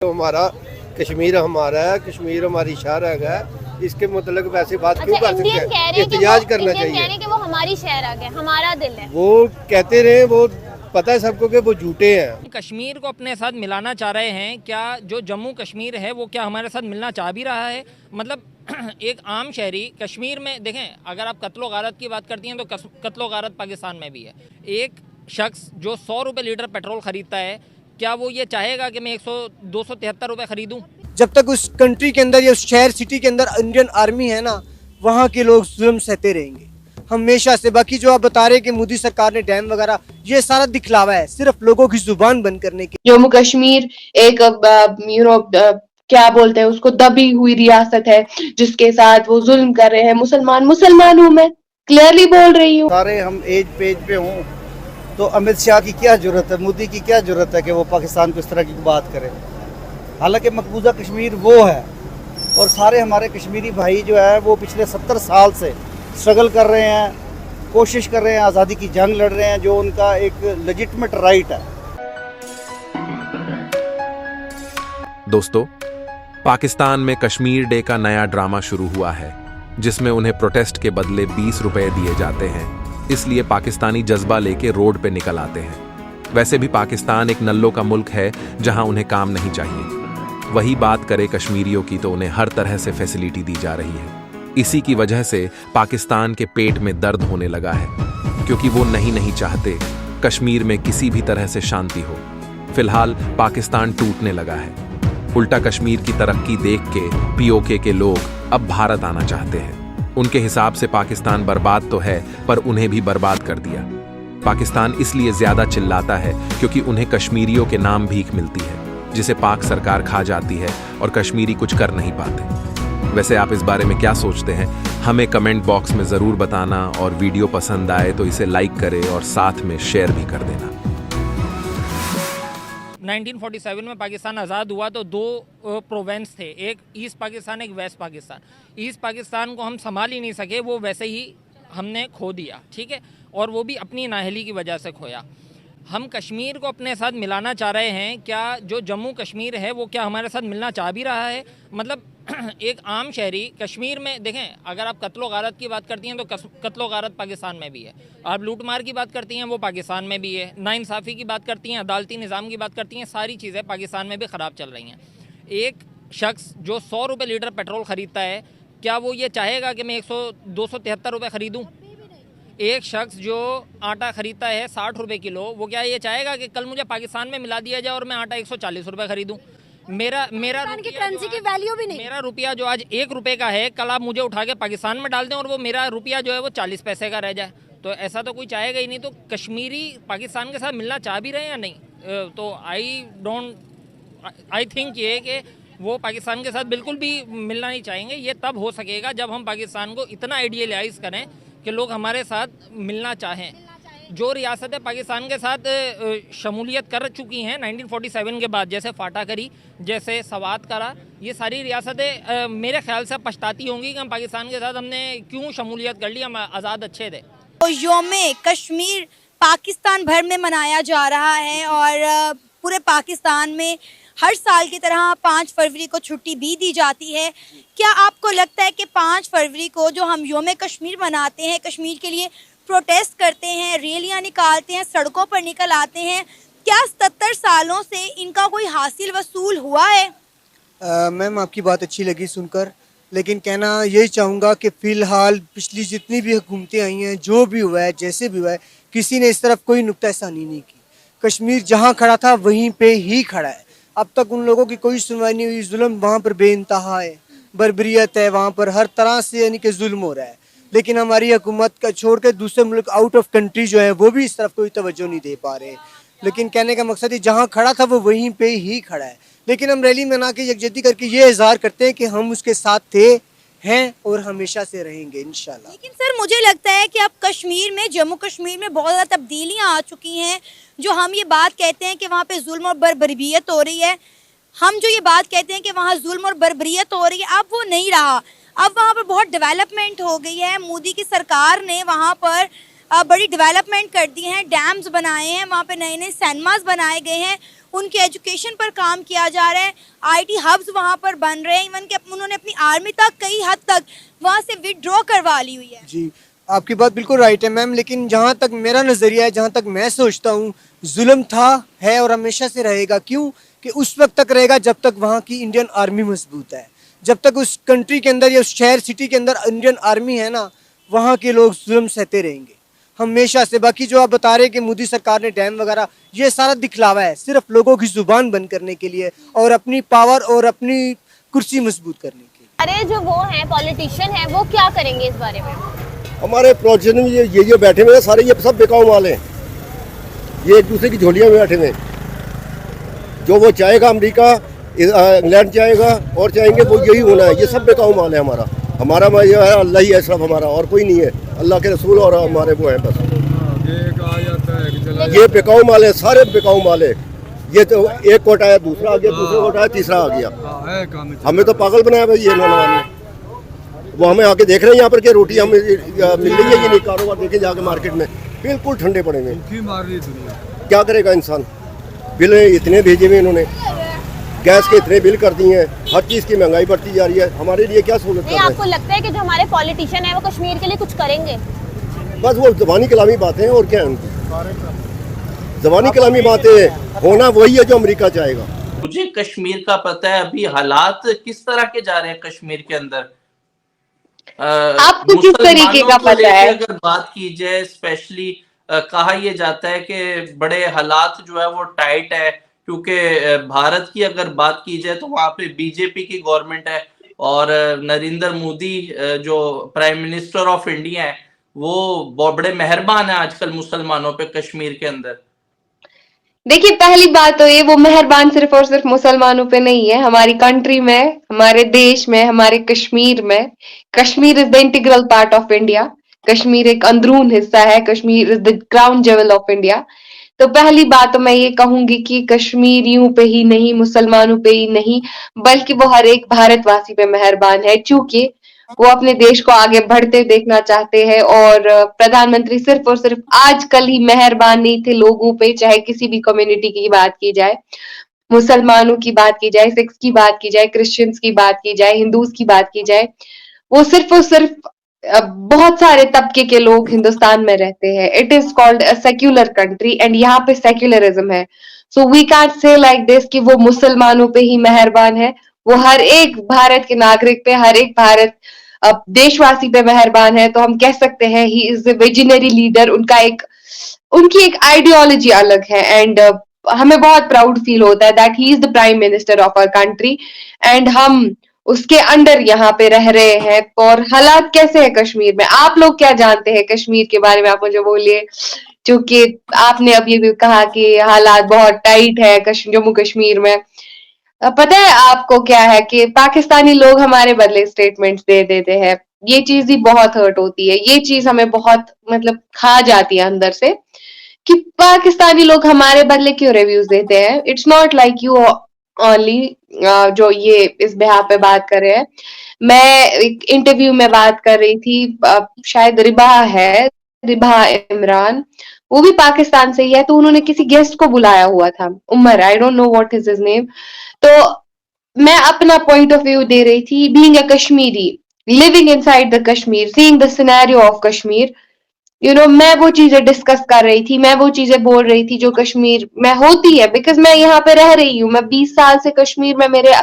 हमारा कश्मीर हमारा है, कश्मीर हमारी शहर है, इसके मतलब वैसे बात क्यों कर सकते हैं? एहतिजाज करना चाहिए कि वो हमारी शहर आ गए, हमारा दिल है। वो कहते रहे, वो पता है सबको कि वो झूठे हैं। कश्मीर को अपने साथ मिलाना चाह रहे हैं क्या? जो जम्मू कश्मीर है वो क्या हमारे साथ मिलना चाह भी रहा है? मतलब एक आम शहरी कश्मीर में देखें, अगर आप कत्लो गारत की बात करती हैं तो कत्लो गारत पाकिस्तान में भी है। एक शख्स जो 100 रुपये लीटर पेट्रोल खरीदता है, क्या वो ये चाहेगा कि मैं 273 रुपये खरीदूं? जब तक उस कंट्री के अंदर या उस शहर सिटी के अंदर इंडियन आर्मी है ना, वहाँ के लोग जुल्म सहते रहेंगे हमेशा से। बाकी जो आप बता रहे हैं कि मोदी सरकार ने डैम वगैरह, ये सारा दिखलावा है, सिर्फ लोगों की जुबान बंद करने की। जम्मू कश्मीर एक क्या बोलते हैं उसको, दबी हुई रियासत है जिसके साथ वो जुल्म कर रहे हैं। मुसलमान हूँ मैं, क्लियरली बोल रही हूँ। सारे हम एज पेज पे हों तो अमित शाह की क्या जरूरत है, मोदी की क्या जरूरत है कि वो पाकिस्तान को इस तरह की बात करे। हालांकि मकबूजा कश्मीर वो है और सारे हमारे कश्मीरी भाई जो है वो पिछले 70 साल से स्ट्रगल कर रहे हैं, कोशिश कर रहे हैं, आज़ादी की जंग लड़ रहे हैं, जो उनका एक लेजिटमेट राइट है। दोस्तों, पाकिस्तान में कश्मीर डे का नया ड्रामा शुरू हुआ है, जिसमें उन्हें प्रोटेस्ट के बदले 20 रुपए दिए जाते हैं। इसलिए पाकिस्तानी जज्बा लेके रोड पे निकल आते हैं। वैसे भी पाकिस्तान एक नल्लों का मुल्क है जहां उन्हें काम नहीं चाहिए। वही बात करे कश्मीरियों की तो उन्हें हर तरह से फैसिलिटी दी जा रही है। इसी की वजह से पाकिस्तान के पेट में दर्द होने लगा है, क्योंकि वो नहीं चाहते कश्मीर में किसी भी तरह से शांति हो। फिलहाल पाकिस्तान टूटने लगा है। उल्टा कश्मीर की तरक्की देख के पीओके के लोग अब भारत आना चाहते हैं। उनके हिसाब से पाकिस्तान बर्बाद तो है, पर उन्हें भी बर्बाद कर दिया। पाकिस्तान इसलिए ज्यादा चिल्लाता है क्योंकि उन्हें कश्मीरियों के नाम भीख मिलती है, जिसे पाक सरकार खा जाती है और कश्मीरी कुछ कर नहीं पाते। वैसे आप इस बारे में क्या सोचते हैं? हमें कमेंट बॉक्स में जरूर बताना, और वीडियो पसंद आए तो इसे लाइक करें और साथ में शेयर भी कर देना। 1947 में पाकिस्तान आज़ाद हुआ तो दो प्रोविंस थे, एक ईस्ट पाकिस्तान, एक वेस्ट पाकिस्तान। ईस्ट पाकिस्तान को हम संभाल ही नहीं सके, वो वैसे ही हमने खो दिया, ठीक है, और वो भी अपनी नाअहली की वजह से खोया। हम कश्मीर को अपने साथ मिलाना चाह रहे हैं क्या? जो जम्मू कश्मीर है वो क्या हमारे साथ मिलना चाह भी रहा है? मतलब एक आम शहरी कश्मीर में देखें, अगर आप कत्लो गारत की बात करती हैं तो कत्लो गारत पाकिस्तान में भी है। आप लूटमार की बात करती हैं, वो पाकिस्तान में भी है। नाइंसाफ़ी की बात करती हैं, अदालती निज़ाम की बात करती हैं, सारी चीज़ें पाकिस्तान में भी ख़राब चल रही हैं। एक शख्स जो 100 रुपये लीटर पेट्रोल ख़रीदता है, क्या वो ये चाहेगा कि मैं 273 रुपये ख़रीदूँ? एक शख्स जो आटा खरीदता है 60 रुपये किलो, वो क्या ये चाहेगा कि कल मुझे पाकिस्तान में मिला दिया जाए और मैं आटा 140 रुपये खरीदूँ? मेरा करेंसी की वैल्यू भी नहीं। मेरा रुपया जो आज 1 रुपये का है, कल आप मुझे उठा के पाकिस्तान में डाल दें और वो मेरा रुपया जो है वो 40 पैसे का रह जाए, तो ऐसा तो कोई चाहेगा ही नहीं। तो कश्मीरी पाकिस्तान के साथ मिलना चाह भी रहे हैं या नहीं? तो आई थिंक ये कि वो पाकिस्तान के साथ बिल्कुल भी मिलना नहीं चाहेंगे। ये तब हो सकेगा जब हम पाकिस्तान को इतना आइडियलाइज करें कि लोग हमारे साथ मिलना चाहें। जो रियासतें पाकिस्तान के साथ शमूलियत कर चुकी हैं 1947 के बाद, जैसे फाटा करी, जैसे सवात करा, ये सारी रियासतें मेरे ख्याल से पछताती होंगी कि हम पाकिस्तान के साथ हमने क्यों शमूलियत कर ली, हम आज़ाद अच्छे थे। तो यौम कश्मीर पाकिस्तान भर में मनाया जा रहा है और पूरे पाकिस्तान में हर साल की तरह 5 फरवरी को छुट्टी भी दी जाती है। क्या आपको लगता है कि 5 फरवरी को जो हम यौम कश्मीर मनाते हैं, कश्मीर के लिए प्रोटेस्ट करते हैं, रैलियां निकालते हैं, सड़कों पर निकल आते हैं, क्या 77 सालों से इनका कोई हासिल वसूल हुआ है? मैम, आपकी बात अच्छी लगी सुनकर, लेकिन कहना यही चाहूँगा कि फ़िलहाल पिछली जितनी भी हुकूमतें आई हैं, जो भी हुआ है, जैसे भी हुआ है, किसी ने इस तरफ कोई नुक्तासानी नहीं की। कश्मीर जहाँ खड़ा था वहीं पे ही खड़ा है। अब तक उन लोगों की कोई सुनवाई नहीं हुई। जुल्म वहाँ पर बेइंतहा है, बर्बरियत है, वहाँ पर हर तरह से यानी कि जुल्म हो रहा है। लेकिन हमारी हुकूमत का छोड़ के दूसरे मुल्क आउट ऑफ कंट्री जो है वो भी इस तरफ कोई तवज्जो नहीं दे पा रहे। लेकिन कहने का मकसद है जहाँ खड़ा था वो वहीं पे ही खड़ा है। लेकिन हम रैली मना के यकजहती करके ये इजहार करते हैं कि हम उसके साथ थे, हैं और हमेशा से रहेंगे इंशाल्लाह। लेकिन सर, मुझे लगता है कि अब कश्मीर में, जम्मू कश्मीर में बहुत ज़्यादा तब्दीलियाँ आ चुकी हैं। जो हम ये बात कहते हैं कि वहाँ पे जुल्म और बर्बरियत हो रही है, हम जो ये बात कहते हैं कि वहाँ जुल्म और बर्बरियत हो रही है, अब वो नहीं रहा। अब वहाँ पर बहुत डेवलपमेंट हो गई है। मोदी की सरकार ने वहाँ पर बड़ी डेवलपमेंट कर दी है, डैम्स बनाए हैं, वहाँ पे नए नए सिनेमाज बनाए गए हैं। उनके एजुकेशन पर काम किया जा रहा है, आईटी हब्स वहाँ पर बन रहे हैं, इवन कि उन्होंने अपनी आर्मी तक कई हद तक वहाँ से विड्रॉ करवा ली हुई है। जी, आपकी बात बिल्कुल राइट है मैम, लेकिन जहाँ तक मेरा नज़रिया है, जहाँ तक मैं सोचता हूँ, जुल्म था, है और हमेशा से रहेगा। क्यों कि उस वक्त तक रहेगा जब तक वहाँ की इंडियन आर्मी मजबूत है, जब तक उस कंट्री के अंदर या उस शहर सिटी के अंदर इंडियन आर्मी है ना, वहाँ के लोग जुल्म सहते रहेंगे हमेशा से। बाकी जो आप बता रहे हैं कि मोदी सरकार ने डैम वगैरह, ये सारा दिखलावा है, सिर्फ लोगों की जुबान बंद करने के लिए और अपनी पावर और अपनी कुर्सी मजबूत करने के लिए। अरे जो वो हैं पॉलिटिशियन हैं वो क्या करेंगे इस बारे में? हमारे प्रोजेक्ट में ये जो बैठे हुए हैं सारे, ये सब बिकाऊ माल हैं, ये एक दूसरे की झोलियों में बैठे हुए हैं। जो वो चाहेगा अमेरिका, इंग्लैंड चाहेगा और चाहेंगे वो यही होना है। ये सब बिकाऊ माल है हमारा। हमारा जो है अल्लाह ही है सब हमारा, और कोई नहीं है। अल्लाह के रसूल और हमारे वो हैं बस। ये बिकाऊ माल है, सारे बिकाऊ माल है। ये तो एक कोटा है, दूसरा आ गया, दूसरा कोटा है, तीसरा आ गया। हमें तो पागल बनाया भाई ये नौजवान ने। वो हमें आके देख रहे हैं यहाँ पर कि रोटी हमें मिल रही है, ये नहीं कारोबार देखे जाके मार्केट में बिल्कुल ठंडे पड़े हुए। क्या करेगा इंसान? बिल इतने भेजे हुए इन्होंने, गैस के इतने बिल कर दिए हैं, हर चीज़ की महंगाई बढ़ती जा रही है। हमारे लिए क्या सहूलत कर रहे हैं? आपको लगता है कि जो हमारे पॉलिटिशियन है वो कश्मीर के लिए कुछ करेंगे? बस वो ज़बानी कलामी बातें हैं, और क्या है उनकी ज़बानी कलामी बातें। होना वही है जो अमेरिका चाहेगा। मुझे कश्मीर का पता है, अभी हालात किस तरह के जा रहे हैं कश्मीर के अंदर। आपको किस तरीके का पता है? अगर बात की जाए, स्पेशली कहा यह जाता है कि बड़े हालात जो है वो टाइट है, क्योंकि भारत की अगर बात की जाए तो वहाँ पे बीजेपी की गवर्नमेंट है और नरेंद्र मोदी जो प्राइम मिनिस्टर ऑफ इंडिया है वो बहुत बड़े मेहरबान है आजकल मुसलमानों पे कश्मीर के अंदर। देखिए, पहली बात तो ये, वो मेहरबान सिर्फ और सिर्फ मुसलमानों पे नहीं है, हमारी कंट्री में, हमारे देश में, हमारे कश्मीर में। Kashmir is the integral part of India. Kashmir एक अंदरून हिस्सा है। Kashmir is the crown jewel of India. तो पहली बात तो मैं ये कहूंगी कि कश्मीरियों पे ही नहीं, मुसलमानों पे ही नहीं, बल्कि वो हर एक भारतवासी पे मेहरबान है, क्योंकि वो अपने देश को आगे बढ़ते देखना चाहते हैं। और प्रधानमंत्री सिर्फ और सिर्फ आजकल ही मेहरबान नहीं थे लोगों पे, चाहे किसी भी कम्युनिटी की बात की जाए, मुसलमानों की बात की जाए, सिख्स की बात की जाए, क्रिश्चियंस की बात की जाए, हिंदूज की बात की जाए, वो सिर्फ और सिर्फ बहुत सारे तबके के लोग हिंदुस्तान में रहते हैं। It is called a secular country and यहाँ पे सेक्युलरिज्म है। So we can't say like this कि वो मुसलमानों पे ही मेहरबान है। वो हर एक भारत के नागरिक पे, हर एक भारत देशवासी पे मेहरबान है। तो हम कह सकते हैं ही इज द विजनरी लीडर। उनकी एक आइडियोलॉजी अलग है एंड हमें बहुत प्राउड फील होता है that he is the prime minister of our country and हम उसके अंडर यहाँ पे रह रहे हैं। और हालात कैसे है कश्मीर में, आप लोग क्या जानते हैं कश्मीर के बारे में? आप मुझे बोलिए, क्योंकि आपने अभी भी कहा कि हालात बहुत टाइट है जम्मू कश्मीर में। पता है आपको क्या है कि पाकिस्तानी लोग हमारे बदले स्टेटमेंट्स दे देते हैं। ये चीज ही बहुत हर्ट होती है। ये चीज हमें बहुत मतलब खा जाती है अंदर से कि पाकिस्तानी लोग हमारे बदले क्यों रिव्यूज देते हैं। It's not like you only जो ये इस बिहार पे बात कर रहे हैं। मैं एक इंटरव्यू में बात कर रही थी, शायद रिबा इमरान, वो भी पाकिस्तान से ही है। तो उन्होंने किसी गेस्ट को बुलाया हुआ था, Umar, I don't know what is his name. तो मैं अपना पॉइंट ऑफ व्यू दे रही थी, being a Kashmiri, living inside the Kashmir, seeing the scenario of Kashmir. मैं वो चीजें डिस्कस कर रही थी, मैं वो चीजें बोल रही थी जो कश्मीर में होती है, बिकॉज मैं यहाँ पे रह रही हूँ। मैं 20 साल से कश्मीर में, मेरे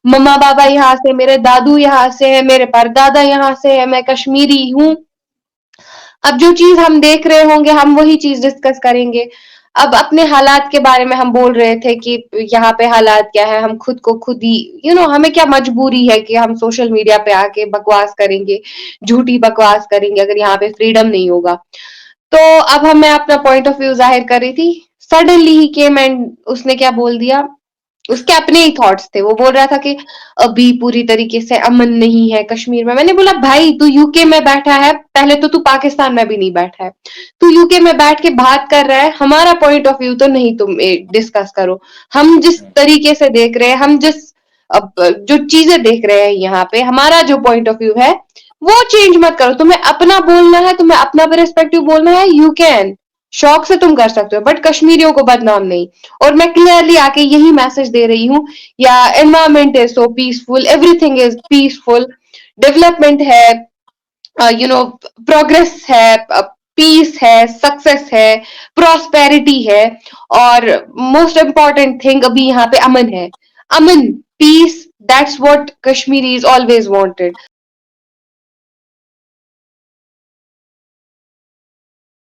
मम्मा बाबा यहाँ से, मेरे दादू यहाँ से है, मेरे परदादा यहाँ से है, मैं कश्मीरी हूँ। अब जो चीज हम देख रहे होंगे हम वही चीज डिस्कस करेंगे। अब अपने हालात के बारे में हम बोल रहे थे कि यहाँ पे हालात क्या है, हम खुद को खुद ही हमें क्या मजबूरी है कि हम सोशल मीडिया पे आके बकवास करेंगे, झूठी बकवास करेंगे अगर यहाँ पे फ्रीडम नहीं होगा। तो अब मैं अपना पॉइंट ऑफ व्यू जाहिर कर रही थी, सडनली ही केम एंड उसने क्या बोल दिया, उसके अपने ही थॉट्स थे। वो बोल रहा था कि अभी पूरी तरीके से अमन नहीं है कश्मीर में। मैंने बोला भाई तू यूके में बैठा है, पहले तो तू पाकिस्तान में भी नहीं बैठा है, तू यूके में बैठ के बात कर रहा है। हमारा पॉइंट ऑफ व्यू तो नहीं तुम डिस्कस करो। हम जिस तरीके से देख रहे हैं, हम जो चीजें देख रहे हैं यहाँ पे, हमारा जो पॉइंट ऑफ व्यू है वो चेंज मत करो। तुम्हें अपना बोलना है, तुम्हें अपना पर्सपेक्टिव बोलना है, यू कैन। शौक से तुम कर सकते हो बट कश्मीरियों को बदनाम नहीं। और मैं क्लियरली आके यही मैसेज दे रही हूँ, या environment is so peaceful, everything is peaceful, development है, प्रोग्रेस है, पीस है, सक्सेस है, प्रॉस्पेरिटी है, और मोस्ट इम्पॉर्टेंट थिंग अभी यहाँ पे अमन है। अमन, peace, that's what Kashmiris always wanted.